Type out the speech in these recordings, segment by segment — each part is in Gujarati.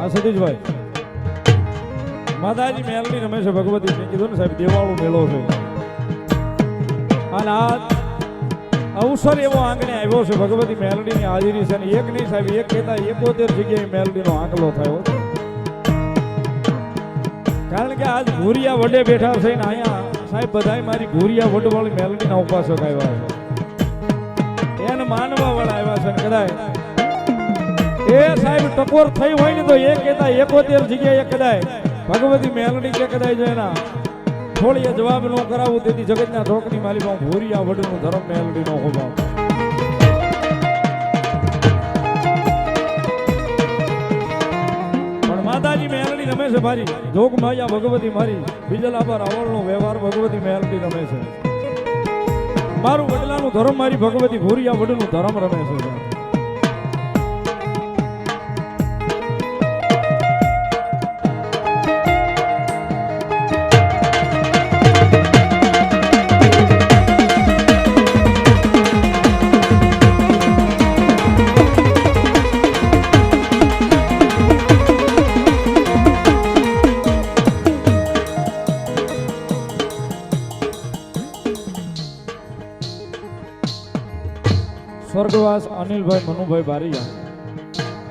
આ સતીશભાઈ માતાજી મેલડી રમે છે ભગવતી કીધું ને સાહેબ દેવાળો મેળો છે અને આ અવસર એવો આંગણે આવ્યો છે ભગવતી મેલડીની હાજરી છે અને એક નહીં સાહેબ એક કહેતા 71 જગ્યાએ મેલડીનો આંકલો થયો કારણ કે આજ ભૂરિયા વડે બેઠા છે ને અહીંયા સાહેબ બધાય મારી ભૂરિયા વડવાળી મેલડીના ઉપાસક આવ્યા છે એને માનવા વાળા આવ્યા છે કદાચ એ સાહેબ ટકોર થઈ હોય ને તો એ કહેતા 71 જગ્યાએ કદાચ ભગવતી મેલડી કે કદાચ જો એના થોડી જવાબ ન કરાવું તેથી જગતના ઢોકની મારી પાસે ભૂરિયા વડનું ધર્મ મેલડીનો હોબાવ પણ માતાજી મેલડી રમે છે મારી જોગ માયા ભગવતી મારી બીજલાબા રાવણનો વ્યવહાર ભગવતી મેલડી રમે છે મારું વડલાનું ધર્મ મારી ભગવતી ભૂરિયા વડનું ધર્મ રમે છે સ્વર્ગવાસ અનિલભાઈ મનુભાઈ બારીયા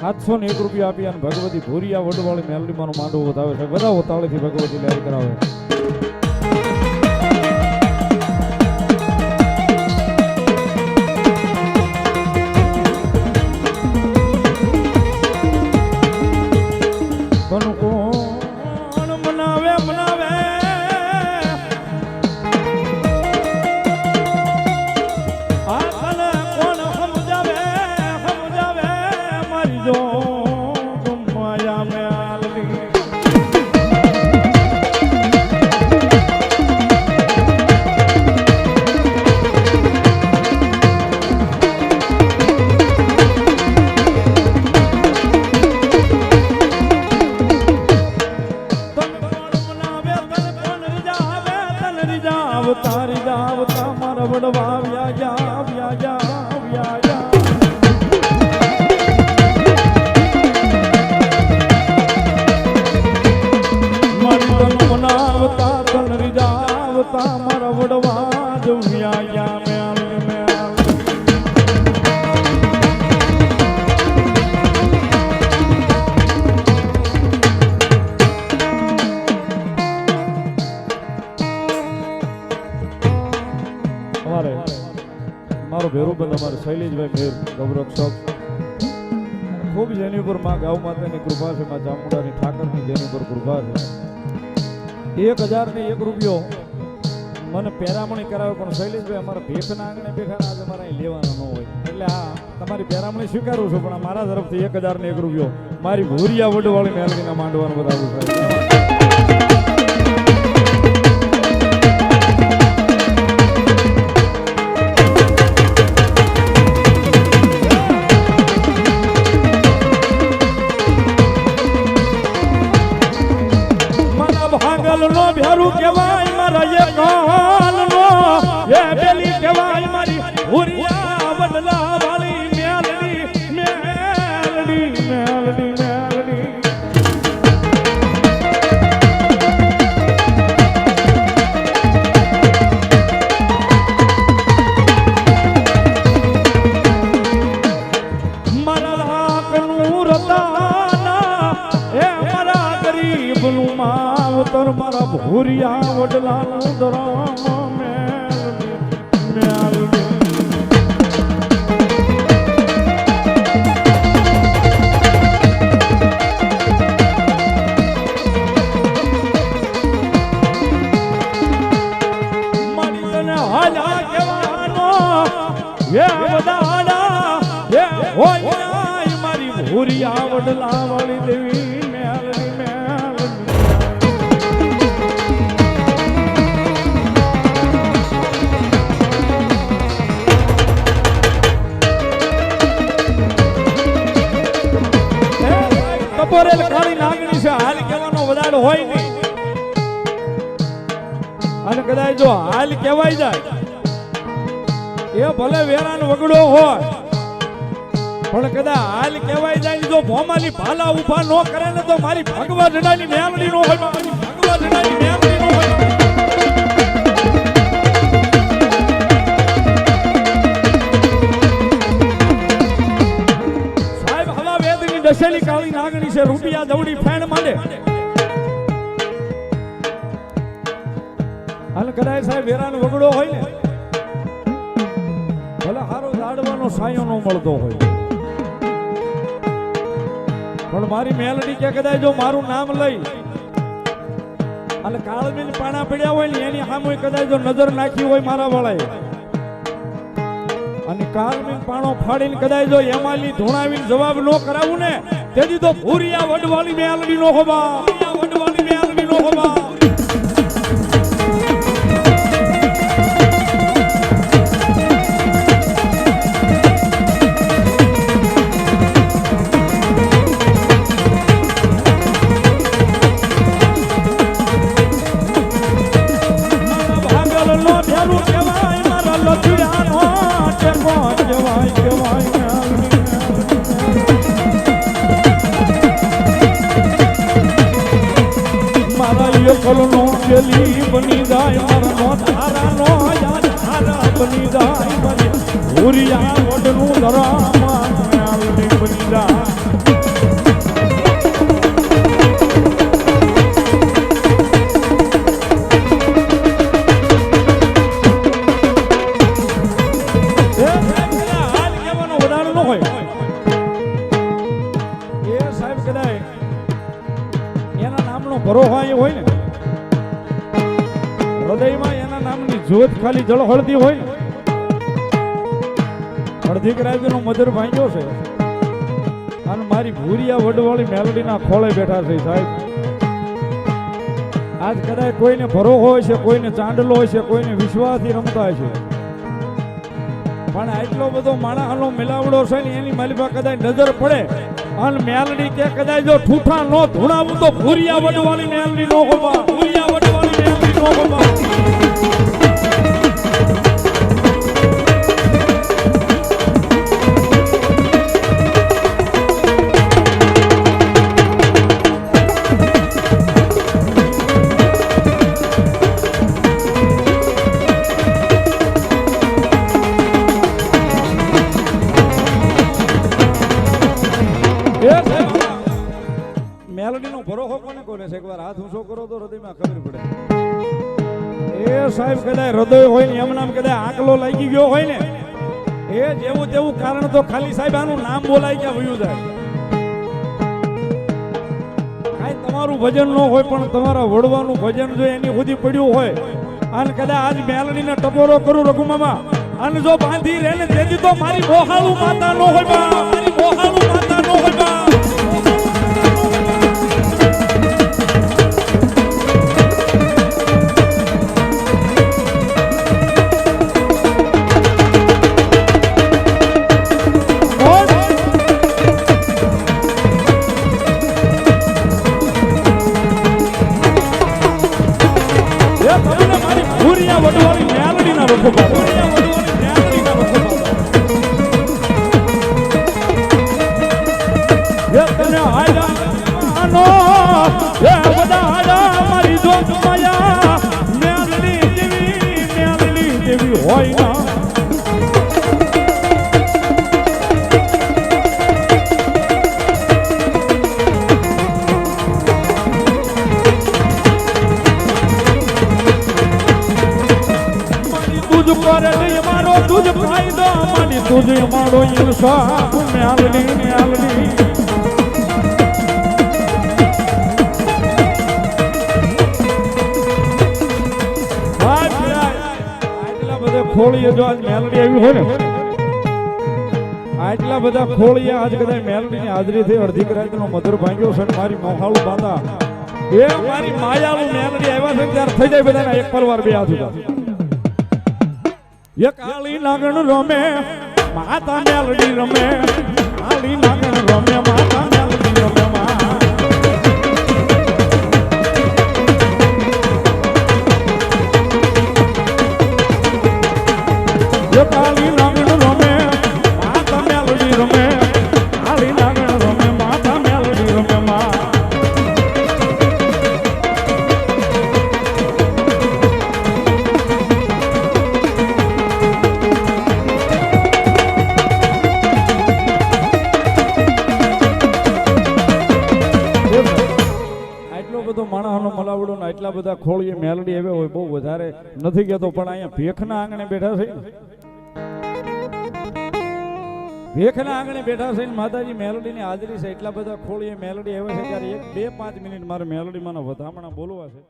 701 રૂપિયા આપી અને ભગવતી ભૂરિયા વડવાળી મેલડીમાં માંડવો વધાવે છે બધા ઉતાવળેથી ભગવતી લહેર કરાવે તારી જાવ તમારા વડવા મારી તન મનાવતા તનરી જાવતા મારા વડવા જવ્યા મારો ભેરુબંધ અમારે શૈલેષભાઈ મેર ગૌરક્ષક ખૂબ જેની ઉપર માં ગાઉ માતાની કૃપા છે માં ચામુંડાની ઠાકરની જેની ઉપર કૃપા છે 1001 રૂપિયો મને પેરામણી કરાવે પણ શૈલેષભાઈ અમારા ભેખના આંગણે બેઠા આજે અમારે અહીં લેવાના ન હોય એટલે આ તમારી પેરામણી સ્વીકારું છું પણ મારા તરફથી 1001 રૂપિયો મારી ભૂરિયા વડવાળી મેલડીના માંડવાનું બતાવું છે નો ભેરું કહેવાય મારા એ કાલનો એ બેલી કહેવાય મારી ભૂરિયા વડલા વાળી મેલડી મેલડી મેલડી મેલડી મારા લાકનું રતાના એ મારા ગરીબનું માવતર મારા ભૂરિયા વડલાનું ધરમ મેલડી મેલડી મારી તને હાલા કહેવાનો એ બધાડા એ હોય મારી ભૂરિયા વડલા વાળી દેવી મેલડી મેલડી કપોરેલ કાળી નાગણી છે હાલ કહેવાનો વધારો હોય નહીં અને કદાચ જો હાલ કહેવાય જાય એ ભલે વેરાન વગડો હોય પણ કદા હાલ કહેવાય જાય જો ભોમાલી ભાલા ઉભા નો કરે ને તો મારી ભગવા જડાની મેલડી નો હોય મારી ભગવા જડાની મેલડી નો હોય સાહેબ હવા વેદની દશેલી કાળી નાગણી છે રૂપિયા દવડી ફેણ માંડે હાલ કદાય સાહેબ વેરાનો વગડો હોય ને ભલે હારો લાડવાનો સાયો નો મળતો હોય પણ મારી મેલડી કે કદાચ જો મારું નામ લઈ અને કાળબીન પાણા પડ્યા હોય ને એની સામે કદાચ જો નજર નાખી હોય મારા વાળાએ અને કાળબીન પાણો ફાડીને કદાચ જો એમાલી ધોણાવીને જવાબ નો કરાવું ને તેથી તો ભૂરિયા વડવાળી મેલડી નો હોવા વડવાળી મેલડી નો હોવા કલનો ચલી બની જાય મારનો તારાનો યાદ તારા બની જાય મને ભૂરિયા વડનું ધરામાં મેલડી બની જાય ભરોહા હોય ને હૃદયમાં એના નામની જ્યોત ખાલી જળ હળદી હોય ને હળદી કરાવીનો મધર ભાંગ્યો છે અને મારી ભૂરિયા વડવાળી મેલડીના ખોળે બેઠા છે સાહેબ આજ કદાચ કોઈને ભરોહો હોય છે કોઈને ચાંદલો હોય છે કોઈને વિશ્વાસથી રમતા છે પણ આટલો બધો માણસનો મિલાવડો છે ને એની માલિકા કદાચ નજર પડે અને મેલડી કે કદાચ જો ઠૂઠા નો ધૂણાવું તો ભૂરિયા વડવાળી મેલડી નો હોવા ભૂરિયા વડવાળી મેલડી નો હોવા મેલડીનો ભરોસો કોને કોને છે એકવાર હાથ ઊંચો કરો તો હૃદયમાં ખબર પડે એ સાહેબ કદાચ હૃદય હોય ને એમ નામ કદાચ આકલો લાગી ગયો હોય ને એ જેવું તેવું કારણ તો ખાલી સાહેબ આનું નામ બોલાય ક્યાં વયું જાય કાંઈ તમારું ભજન ન હોય પણ તમારા વડવાનું ભજન જો એની સુધી પડ્યું હોય અને કદાચ આજ મેલડીને ટપોરો કરું રઘુમામા અને જો બાંધી રહે ને તેથી તો મારી મોહાળું માતા નો હોય બા મારી મોહાળું માતા નો હોય બા વડવાળી મેલડીના રખો ભૂરિયા વડવાળી મેલડીના રખો એ તને આનો એ બધા આડા મારી જોત માયા મેલડી દેવી હોય ના તુજ ફાયદો મારી તુજ મારો ઈર્ષા મેલડી મેલડી આટલા બધા ખોળીએ જો આજ મેલડી આવી હોય ને આટલા બધા ખોળીએ આજ કદાચ મેલડીની હાજરી થઈ અડધી કરાયનો મધુર ભાંગ્યો છે મારી મોહાળું બાંધા એ મારી માયાળું મેલડી આવ્યા છે ત્યારે થઈ જાય બધાના એક પરવાર બે હાથ ઉભા ये काली नागण रमे माता मेलडी रमे काली नागण रमे माता मेलडी रमे ये काली नागण रमे माता मेलडी रमे બધો માણસનો મલાવડો ને એટલા બધા ખોળીએ મેલડી આવે હોય બહુ વધારે નથી કહેતો, પણ અહીંયા ભેખના આંગણે બેઠા છે ને, ભેખના આંગણે બેઠા છે ને માતાજી મેલડીની હાજરી છે, એટલા બધા ખોળીએ મેલડી આવે છે ત્યારે 1-2-5 મિનિટ મારે મેલડી માં વધામણા બોલવા છે.